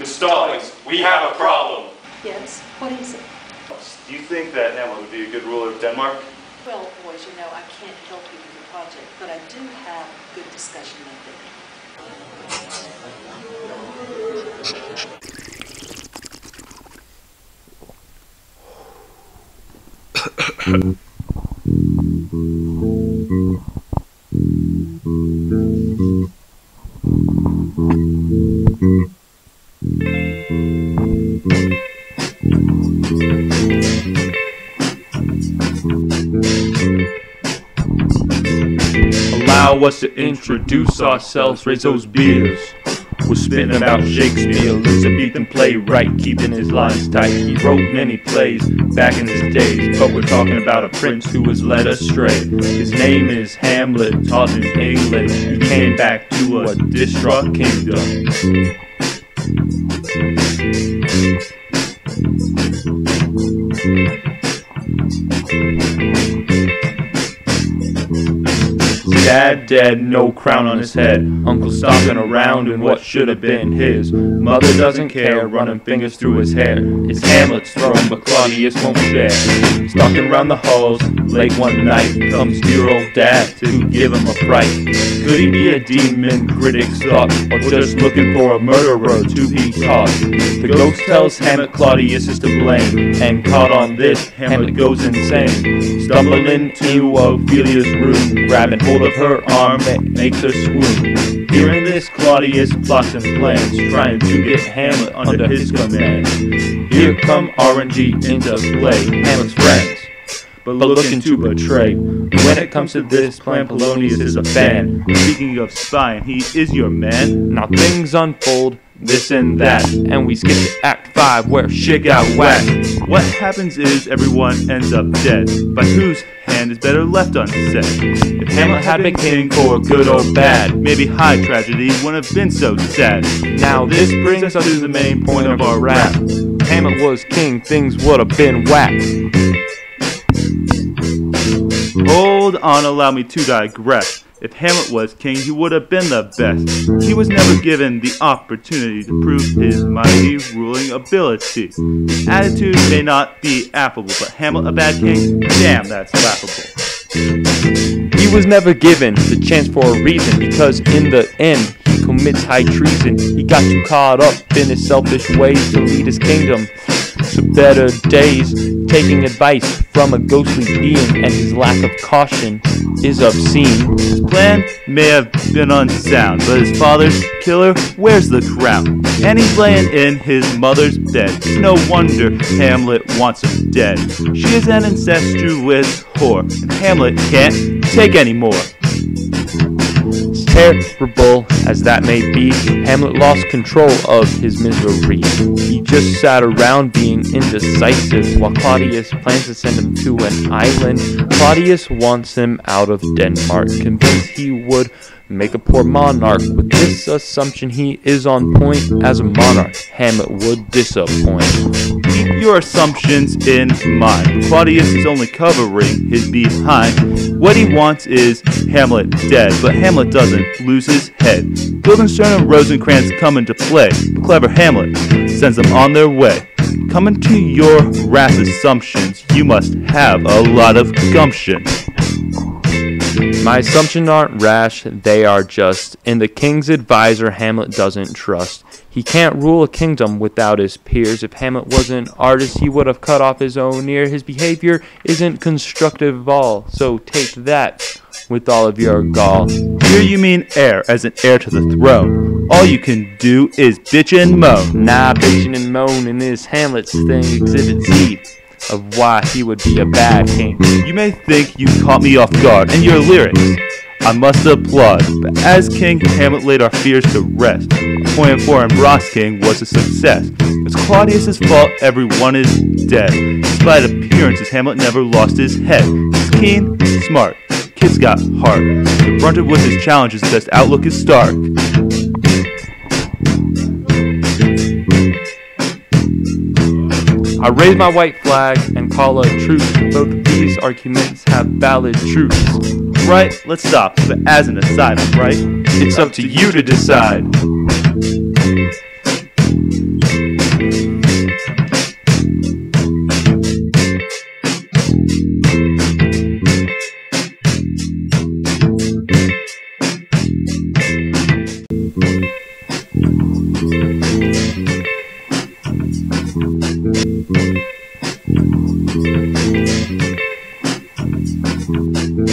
Miss Stallings, we have a problem. Yes, what is it? Do you think that Hamlet would be a good ruler of Denmark? Well, boys, you know, I can't help you with your project, but I do have a good discussion method. Allow us to introduce ourselves, raise those beers. We're spitting about Shakespeare, Elizabethan playwright, keeping his lines tight. He wrote many plays back in his days, but we're talking about a prince who was led astray. His name is Hamlet, taught in England. He came back to a distraught kingdom. Dad dead, no crown on his head. Uncle stalking around in what should have been his. Mother doesn't care, running fingers through his hair. It's Hamlet's throne, but Claudius won't share. Stalking around the halls, late one night, comes dear old dad to give him a fright. Could he be a demon, critics thought, or just looking for a murderer to be caught? The ghost tells Hamlet Claudius is to blame, and caught on this, Hamlet goes insane. Stumbling into Ophelia's room, grabbing hold of her arm, makes her swoon. Hearing this, Claudius plots and plans, trying to get Hamlet under his command. Here come RNG into play, Hamlet's friends, but looking to betray. When it comes to this plan, Polonius is a fan. Speaking of spying, he is your man. Now things unfold, this and that, and we skip to Act 5 where shit got whacked. What happens is everyone ends up dead, but whose hand is better left unsaid? If Hamlet had been king for good or bad, maybe high tragedy wouldn't have been so sad. Now this brings us to the main point of our rap. Hamlet was king, things would have been whacked. Hold on, allow me to digress. If Hamlet was king, he would have been the best. He was never given the opportunity to prove his mighty ruling ability. His attitude may not be affable, but Hamlet a bad king? Damn, that's laughable. He was never given the chance for a reason, because in the end he commits high treason. He got too caught up in his selfish ways to lead his kingdom to better days, taking advice from a ghostly being, and his lack of caution is obscene. His plan may have been unsound, but his father's killer wears the crown, and he's laying in his mother's bed. It's no wonder Hamlet wants her dead. She is an incestuous whore, and Hamlet can't take anymore. Terrible as that may be, Hamlet lost control of his misery. He just sat around being indecisive while Claudius plans to send him to an island. Claudius wants him out of Denmark, convinced he would make a poor monarch. With this assumption he is on point as a monarch, Hamlet would disappoint. Keep your assumptions in mind. Claudius is only covering his behind. What he wants is Hamlet dead, but Hamlet doesn't lose his head. Guildenstern and Rosencrantz come into play. The clever Hamlet sends them on their way. Coming to your rash assumptions, you must have a lot of gumption. My assumptions aren't rash, they are just. In the king's advisor, Hamlet doesn't trust. He can't rule a kingdom without his peers. If Hamlet was an artist, he would have cut off his own ear. His behavior isn't constructive at all, so take that with all of your gall. Here you mean heir, as an heir to the throne. All you can do is bitch and moan. Nah, bitching and moaning is Hamlet's thing, exhibit Z of why he would be a bad king. You may think you caught me off guard, and your lyrics I must applaud, but as king, Hamlet laid our fears to rest. Appointed foreign Brock's king was a success. It's Claudius' fault everyone is dead. Despite appearances, Hamlet never lost his head. He's keen, smart, kid's got heart. Confronted with his challenges, his best outlook is stark. I raise my white flag and call a truce. Both of these arguments have valid truths. Right, let's stop, but as an aside, I'm right. It's up to you to decide.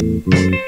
Hamlet.